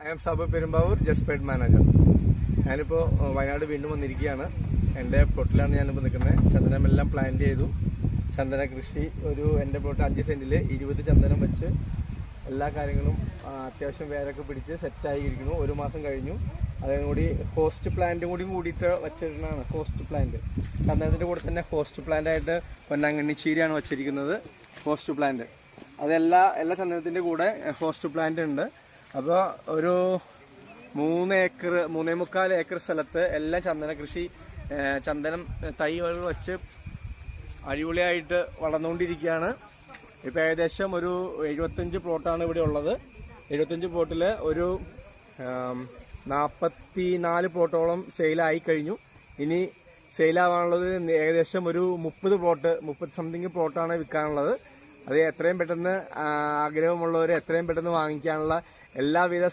I am Sabu Perumbavoor ജസ്പേഡ് manager. ഞാനിപ്പോൾ വയനാട് വീണ്ടും വന്നിരിക്കുകയാണ്. എൻ്റെ പ്ലോട്ടിലാണ് ഞാനിപ്പോൾ നിൽക്കുന്നത്. ചന്ദനമെല്ലാം പ്ലാന്റ് ചെയ്തു. ചന്ദന കൃഷി എൻ്റെ പ്ലോട്ട് 5 സെന്റിൽ 20 ചന്ദനം വെച്ച് എല്ലാ കാര്യങ്ങളും അത്യാവശ്യം വേരൊക്കെ പിടിച്ച് സെറ്റായിരിക്കുന്നു. 1 മാസം കഴിഞ്ഞു. അതിനുകൂടി ഹോസ്റ്റ് പ്ലാന്റും കൂടിയിട്ട് വെച്ചിരുന്നതാണ്. ഹോസ്റ്റ് പ്ലാന്റ് ചന്ദനത്തിൻ്റെ കൂടെ തന്നെ ഹോസ്റ്റ് പ്ലാന്റ് ആയിട്ട് പൊന്നാങ്കണ്ണിച്ചീരിയാണ് വെച്ചിരിക്കുന്നത്. ഹോസ്റ്റ് പ്ലാന്റ് എല്ലാ ചന്ദനത്തിൻ്റെ കൂടെ ഹോസ്റ്റ് പ്ലാന്റ് ഉണ്ട്. അപ്പോൾ ഒരു 3.25 ഏക്കർ സ്ഥലത്ത് എല്ലാം ചന്ദന കൃഷി, ചന്ദനം തൈകൾ വെച്ച് അടിപൊളിയായിട്ട് വളർന്നുകൊണ്ടിരിക്കുകയാണ്. ഇപ്പോൾ ഏകദേശം ഒരു 75 പ്ലോട്ടാണ് ഇവിടെ ഉള്ളത്. 75 പ്ലോട്ടിൽ ഒരു 44 പ്ലോട്ടോളം സെയിലായി കഴിഞ്ഞു. ഇനി സെയിലാവാനുള്ളത് ഏകദേശം ഒരു 30 സംതിങ് പ്ലോട്ടാണ് വിൽക്കാനുള്ളത്. അത് എത്രയും പെട്ടെന്ന് ആഗ്രഹമുള്ളവർ എത്രയും പെട്ടെന്ന് വാങ്ങിക്കാനുള്ള എല്ലാവിധ